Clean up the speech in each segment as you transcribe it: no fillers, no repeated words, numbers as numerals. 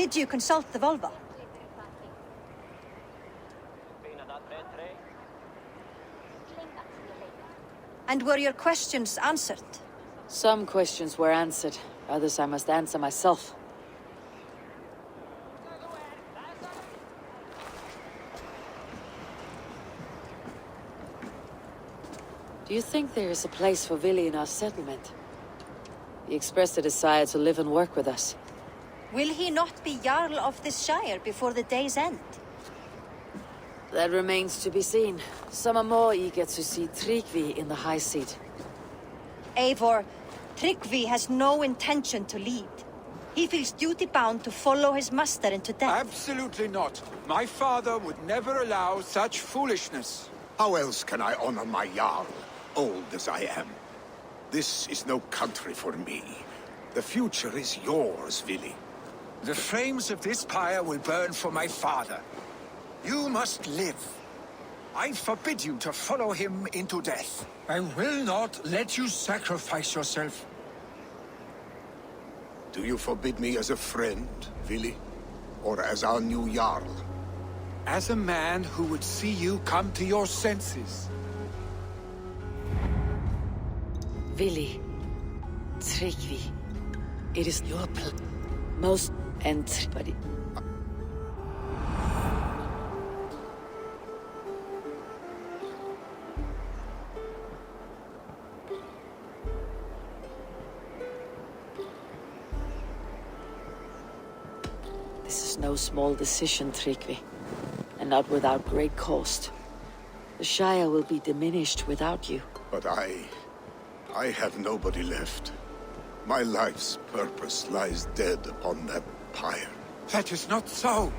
Did you consult the Volva? And were your questions answered? Some questions were answered. Others I must answer myself. Do you think there is a place for Vili in our settlement? He expressed a desire to live and work with us. Will he not be Jarl of this shire before the day's end? That remains to be seen. Some are more eager to see Tryggvi in the high seat. Eivor, Tryggvi has no intention to lead. He feels duty-bound to follow his master into death. Absolutely not. My father would never allow such foolishness. How else can I honor my Jarl, old as I am? This is no country for me. The future is yours, Vili. The flames of this pyre will burn for my father. You must live. I forbid you to follow him into death. I will not let you sacrifice yourself. Do you forbid me as a friend, Vili? Or as our new Jarl? As a man who would see you come to your senses. Vili, Tryggvi, it is your most and Tryggvi. This is no small decision, Tryggvi, and not without great cost. The Shire will be diminished without you. But I have nobody left. My life's purpose lies dead upon that pyre. That is not so.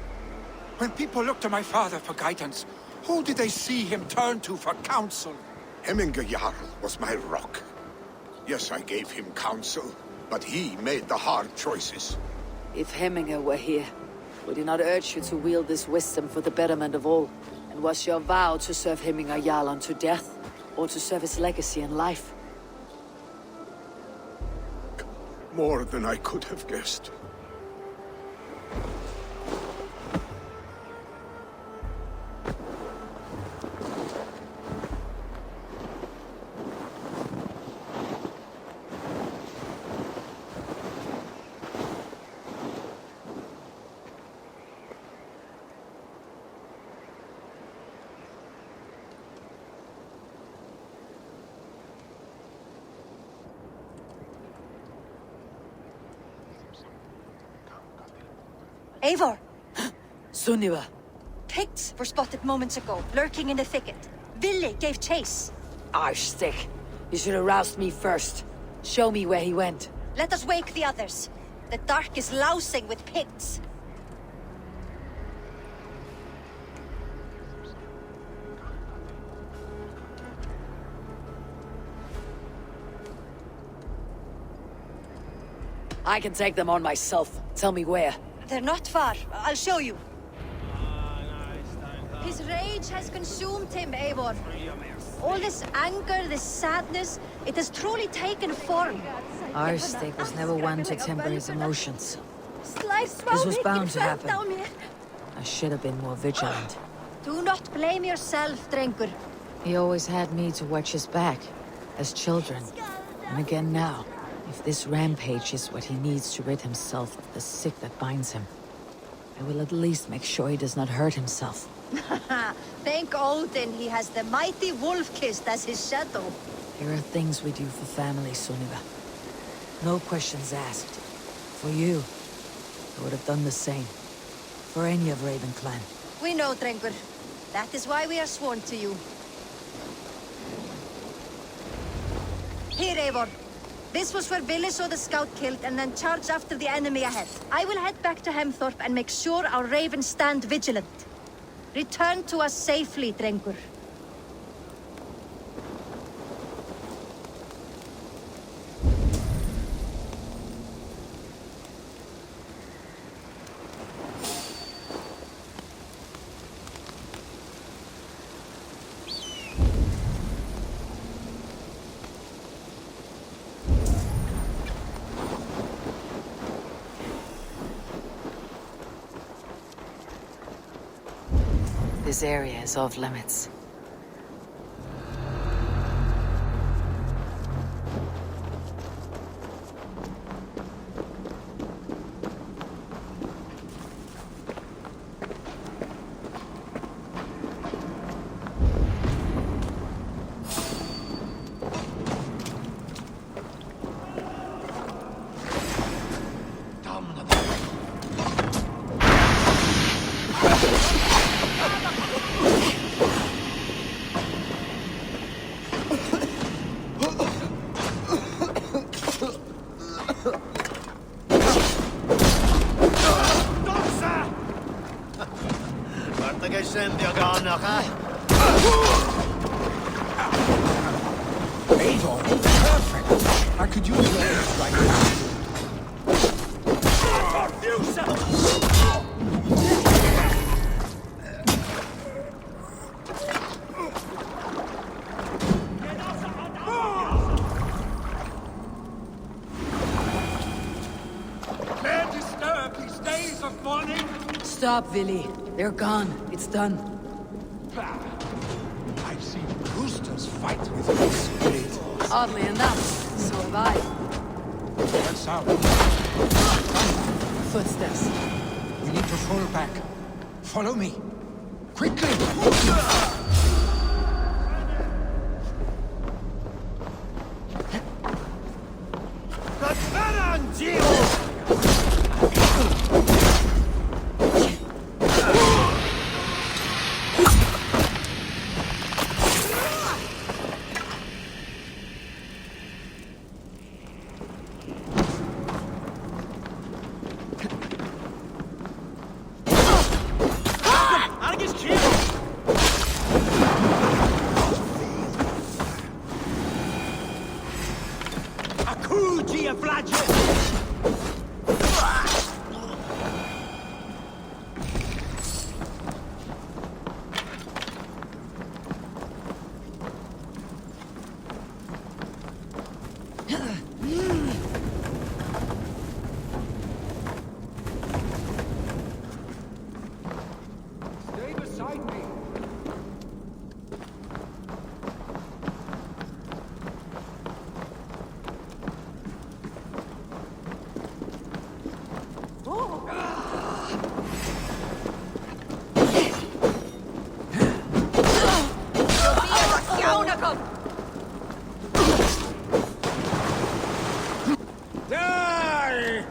When people look to my father for guidance, who did they see him turn to for counsel? Hemminge Jarl was my rock. Yes, I gave him counsel, but he made the hard choices. If Hemminger were here, would he not urge you to wield this wisdom for the betterment of all? And was your vow to serve Hemminger Jarl unto death, or to serve his legacy in life? More than I could have guessed. Eivor! Sunniva! Picts were spotted moments ago, lurking in the thicket. Vili gave chase. Arstick! You should have roused me first. Show me where he went. Let us wake the others. The dark is lousing with Picts. I can take them on myself. Tell me where. They're not far. I'll show you. His rage has consumed him, Eivor. All this anger, this sadness, it has truly taken form. Arstick was never one to temper his emotions. This This was bound to happen. I should have been more vigilant. Do not blame yourself, Drengur. He always had me to watch his back, as children. And again now, if this rampage is what he needs to rid himself of the sick that binds him, I will at least make sure he does not hurt himself. Thank Odin he has the mighty Wolf-Kissed as his shadow. There are things we do for family, Sunniva. No questions asked. For you, I would have done the same. For any of Raven clan. We know, Drengur. That is why we are sworn to you. Here, Eivor. This was where Vili saw the scout killed and then charged after the enemy ahead. I will head back to Hemthorpe and make sure our ravens stand vigilant. Return to us safely, Drengur. This area is off limits. Eivor, perfect. I could use your aid right now. Can't disturb these days of mourning. Stop, Villy. They're gone. It's done. I've seen roosters fight with this spirit. Oddly enough, so have I. That sound. Footsteps. We need to fall back. Follow me. Quickly! Stay beside me. Die!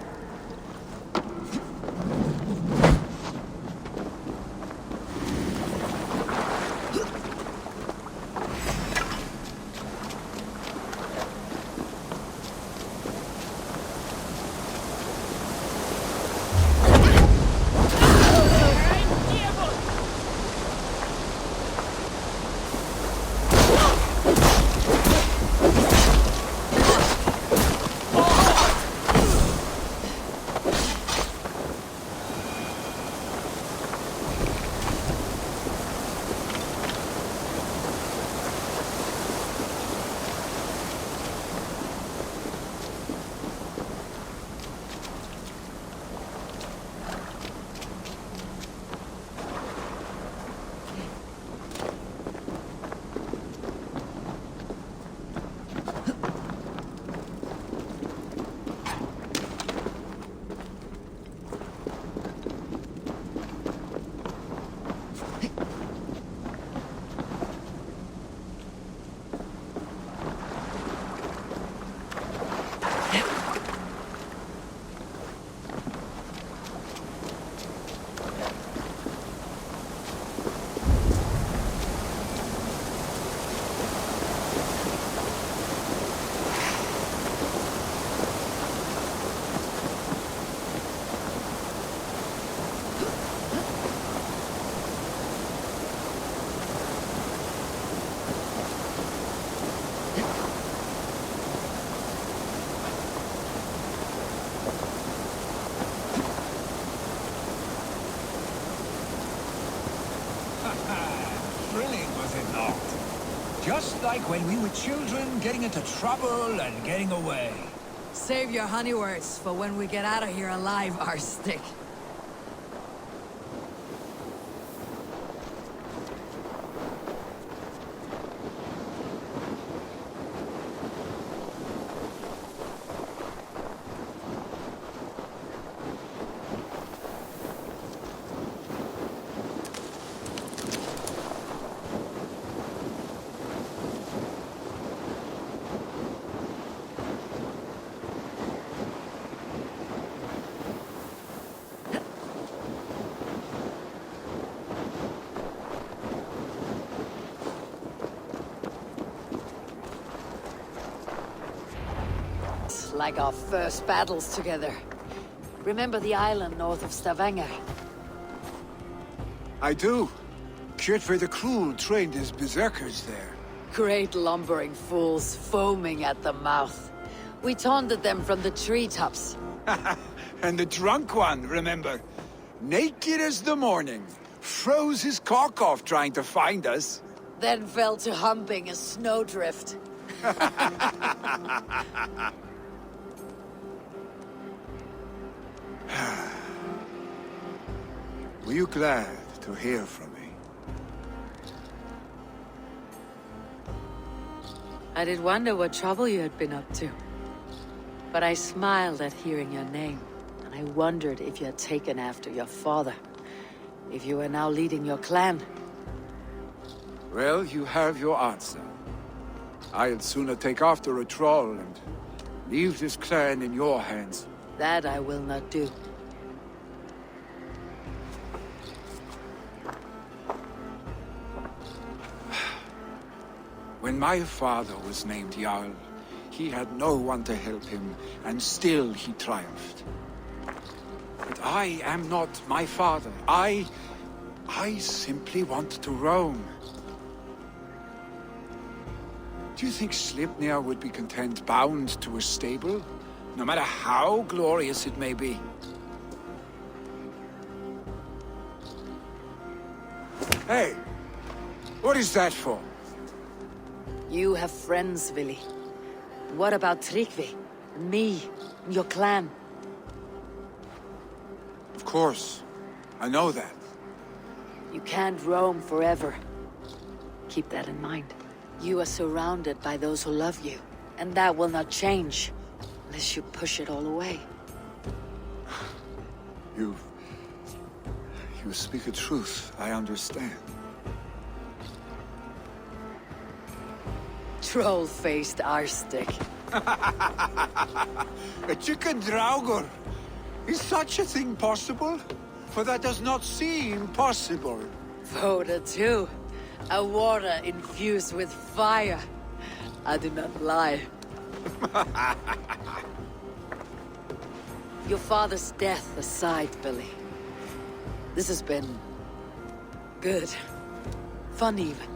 Thrilling, was it not? Just like when we were children, getting into trouble and getting away. Save your honey words for when we get out of here alive, our stick. like our first battles together. Remember the island north of Stavanger? I do. Kjotve the Cruel trained his berserkers there. Great lumbering fools, foaming at the mouth. We taunted them from the treetops. And the drunk one, remember? Naked as the morning. Froze his cock off trying to find us. Then fell to humping a snowdrift. Were you glad to hear from me? I did wonder what trouble you had been up to. But I smiled at hearing your name, and I wondered if you had taken after your father. If you were now leading your clan. Well, you have your answer. I'd sooner take after a troll and leave this clan in your hands. That I will not do. When my father was named Jarl, he had no one to help him, and still he triumphed. But I am not my father. I simply want to roam. Do you think Sleipnir would be content bound to a stable? No matter how glorious it may be? Hey! What is that for? You have friends, Vili. What about Tryggvi? And me? And your clan? Of course. I know that. You can't roam forever. Keep that in mind. You are surrounded by those who love you. And that will not change. Unless you push it all away. You speak the truth. I understand. Troll-faced arstick. A chicken draugur! Is such a thing possible? For that does not seem possible. Voda too. A water infused with fire. I do not lie. Your father's death aside, Billy. This has been... good. Fun even.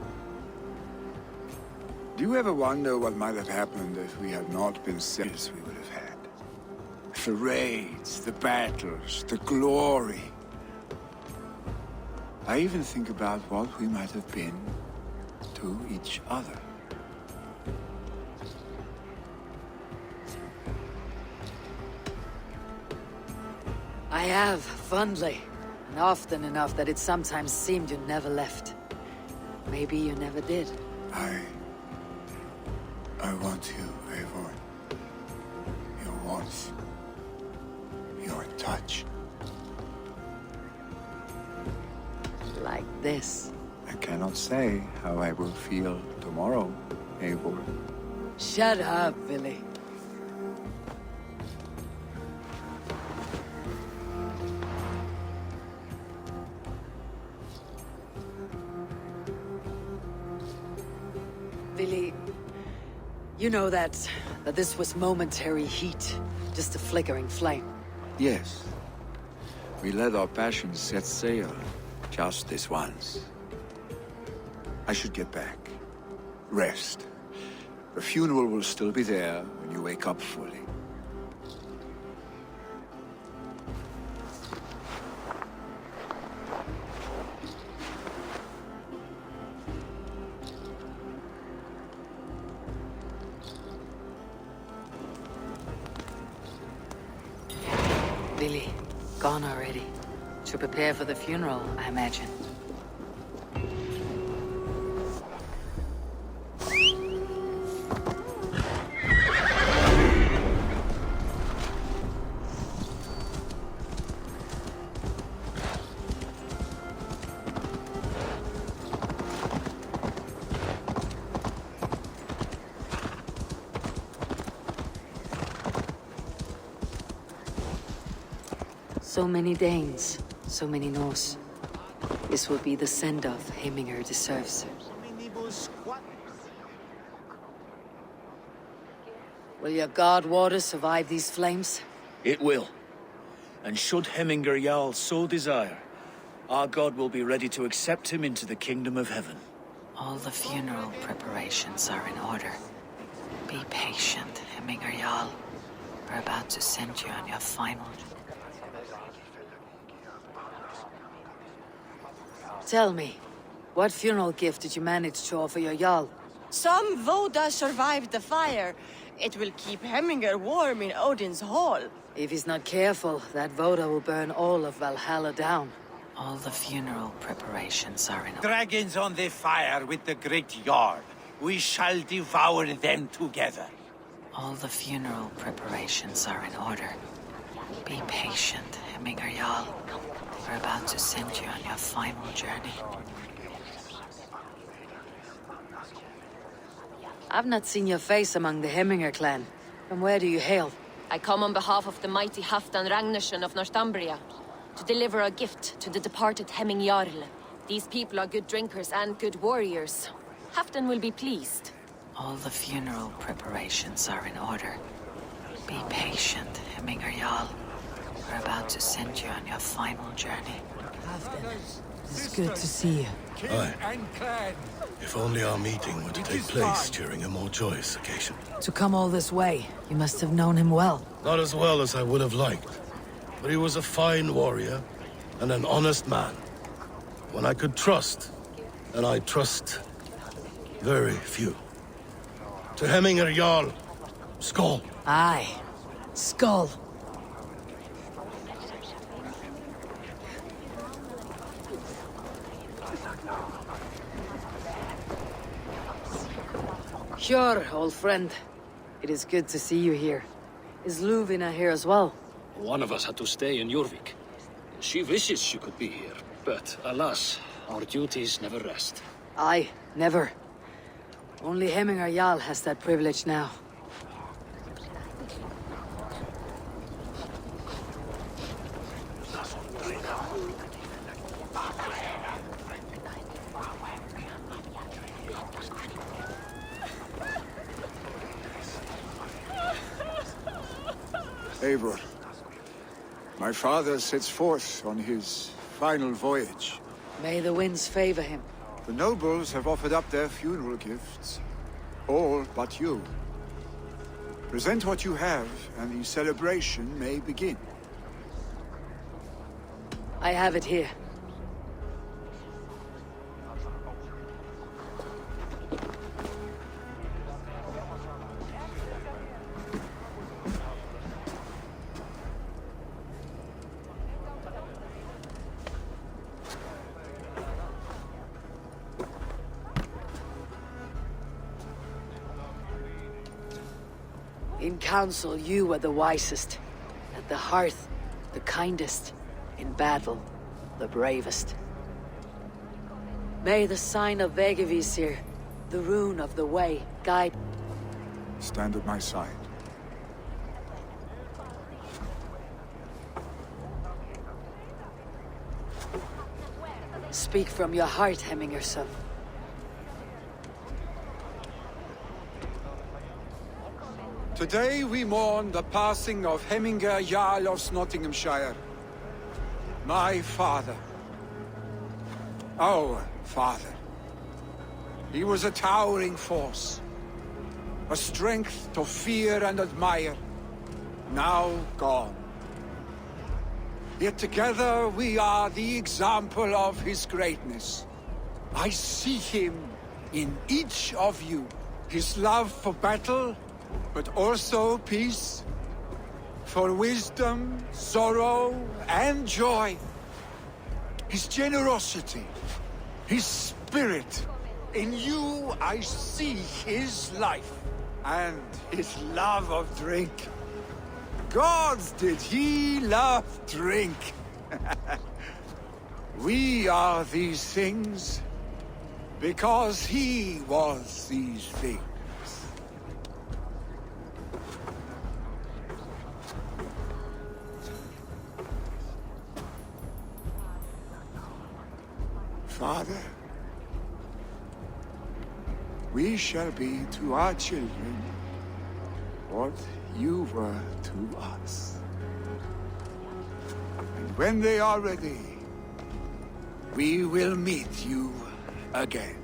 Do you ever wonder what might have happened if we had not been serious we would have had? The raids, the battles, the glory. I even think about what we might have been to each other. I have, fondly. And often enough that it sometimes seemed you never left. Maybe you never did. I want you, Eivor. Your warmth. Your touch. Like this. I cannot say how I will feel tomorrow, Eivor. Shut up, Billy. Billy, you know that this was momentary heat, just a flickering flame. Yes. We let our passions set sail, just this once. I should get back. Rest. The funeral will still be there when you wake up fully. Billy, gone already. To prepare for the funeral, I imagine. So many Danes, so many Norse. This will be the send-off Heminger deserves. Will your god water survive these flames? It will. And should Hemminger Jarl so desire, our god will be ready to accept him into the kingdom of heaven. All the funeral preparations are in order. Be patient, Hemminger Jarl. We're about to send you on your final... Tell me, what funeral gift did you manage to offer your Jarl? Some Voda survived the fire. It will keep Hemminger warm in Odin's hall. If he's not careful, that Voda will burn all of Valhalla down. All the funeral preparations are in order. Dragons on the fire with the great Jarl. We shall devour them together. All the funeral preparations are in order. Be patient, Hemminger Jarl. We're about to send you on your final journey. I've not seen your face among the Hemminger clan. From where do you hail? I come on behalf of the mighty Halfdan Ragnarsson of Northumbria to deliver a gift to the departed Hemming Jarl. These people are good drinkers and good warriors. Halfdan will be pleased. All the funeral preparations are in order. Be patient, Hemminger Jarl. We're about to send you on your final journey. It's good to see you. King Aye. and clan. If only our meeting were to take place during a more joyous occasion. To come all this way, you must have known him well. Not as well as I would have liked, but he was a fine warrior and an honest man. One I could trust, and I trust very few. To Hemminger Jarl, Skål. Aye. Skull. Sure, old friend. It is good to see you here. Is Luvina here as well? One of us had to stay in Jorvik. She wishes she could be here, but alas, our duties never rest. Aye, never. Only Hemminger Jarl has that privilege now. Eivor, my father sets forth on his final voyage. May the winds favor him. The nobles have offered up their funeral gifts. All but you. Present what you have, and the celebration may begin. I have it here. In council, you were the wisest. At the hearth, the kindest. In battle, the bravest. May the sign of Vegevisir, the rune of the way, guide... Stand at my side. Speak from your heart, Hemminger son. Today we mourn the passing of Hemminger Jarl of Nottinghamshire. My father. Our father. He was a towering force. A strength to fear and admire. Now gone. Yet together we are the example of his greatness. I see him in each of you. His love for battle, but also peace. For wisdom, sorrow, and joy. His generosity, his spirit. In you I see his life, and his love of drink. Gods, did he love drink! We are these things because he was these things. Father, we shall be to our children what you were to us. And when they are ready, we will meet you again.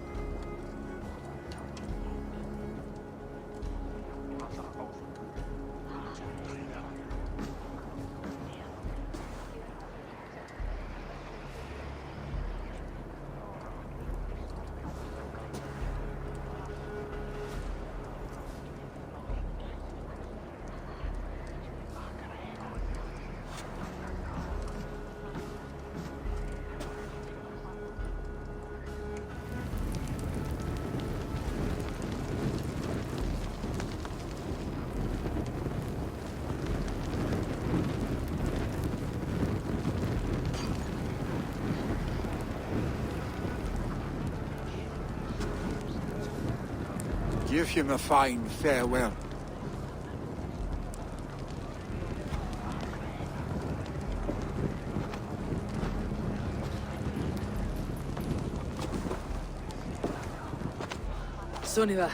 Give him a fine farewell. Sunniva.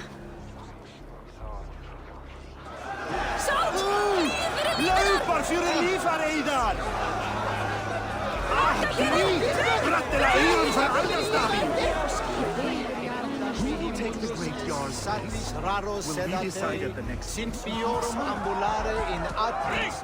Laupar fyrir lífareidar! Brattela ur för Algarstavi! Who will take the great Jarl's place? Will be decided the next. Sint fiorum ambulare in atris.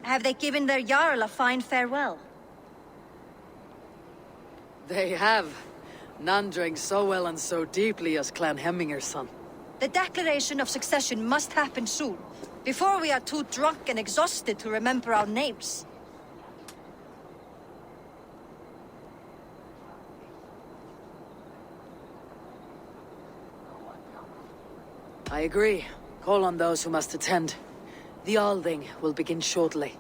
Have they given their Jarl a fine farewell? They have. None drank so well and so deeply as Clan Hemminger's son. The declaration of succession must happen soon, before we are too drunk and exhausted to remember our names. I agree. Call on those who must attend. The Alding will begin shortly.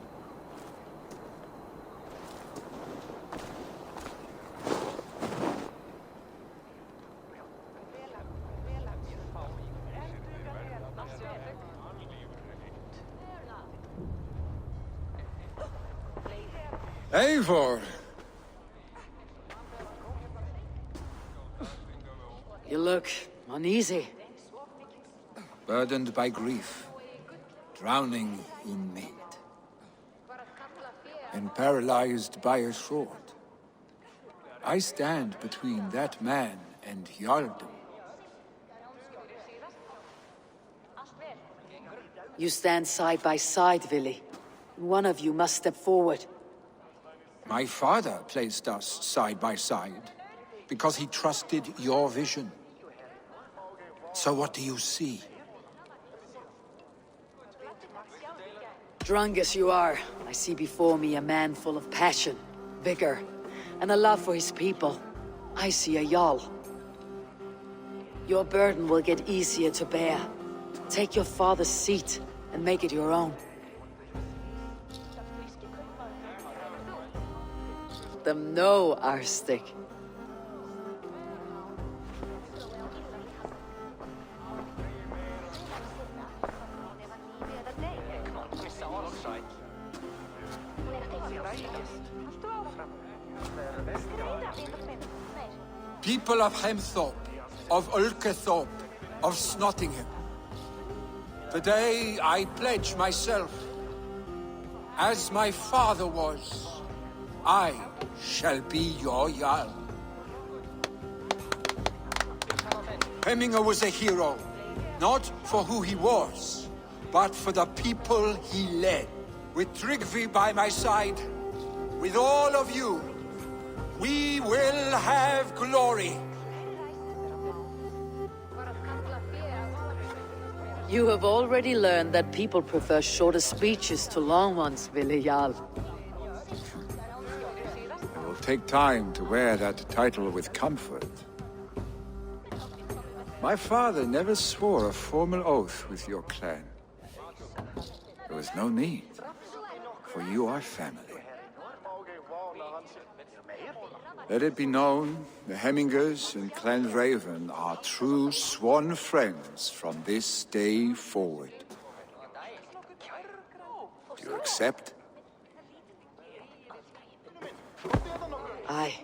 Eivor! You look uneasy. Burdened by grief, drowning in need, and paralyzed by a sword. I stand between that man and Jarldom. You stand side by side, Vili. One of you must step forward. My father placed us side by side because he trusted your vision. So what do you see? Drunk as you are, I see before me a man full of passion, vigor, and a love for his people. I see a Jarl. Your burden will get easier to bear. Take your father's seat and make it your own. Them know our stick. People of Hemthorpe, of Ulkethorpe, of Snottingham. Today I pledge myself, as my father was, I shall be your Jarl. Hemminger was a hero, not for who he was, but for the people he led. With Tryggvi by my side, with all of you, we will have glory. You have already learned that people prefer shorter speeches to long ones, Vili Jarl. I will take time to wear that title with comfort. My father never swore a formal oath with your clan. There was no need, for you are family. Let it be known, the Hemmingers and Clan Raven are true sworn friends from this day forward. Do you accept? Aye.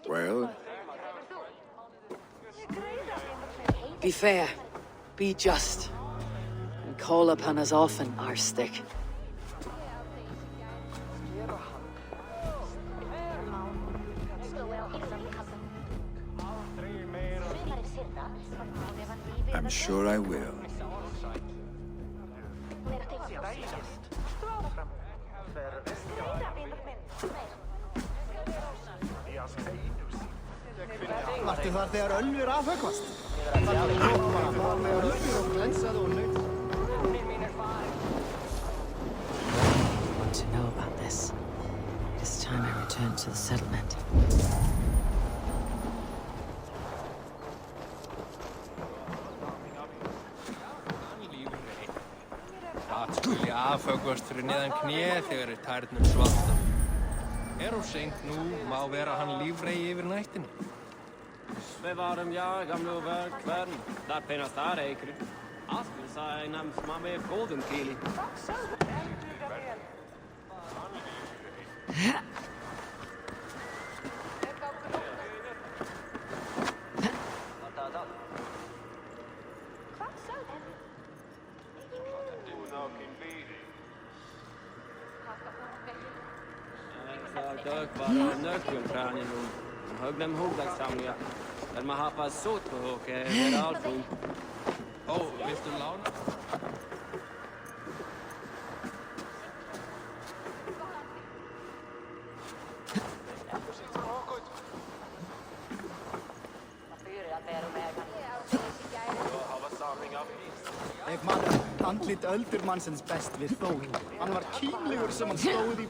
Well, Be fair. Be just. And call upon us often, our stick. I'm sure I will. Varstu þar þegar ölfur afhöggvast? Það er bara með ölfur og glensað og naut. I want to know about this. It is time I return to the settlement. Að skuli afhöggvast fyrir neðan kné þegar tærnum svalta. Of seint nú má vera hann lífrei yfir nættinni. Bevarum jag gamla verkvärn, där pennas där äkru. Aspen sig namns man med golden kili. Bara nökkelträning och högnem hugdagssamlingar. Där man happar sot på och överallt. Vill du låna? Ég man andlit öldurmannsins best við Þór. Hann var kínlegur sem hann stóð í.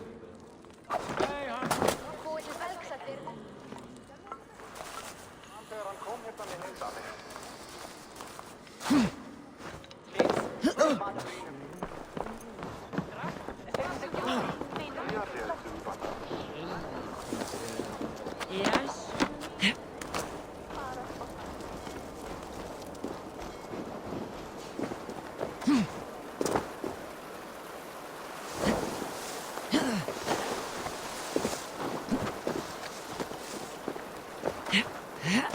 Yeah.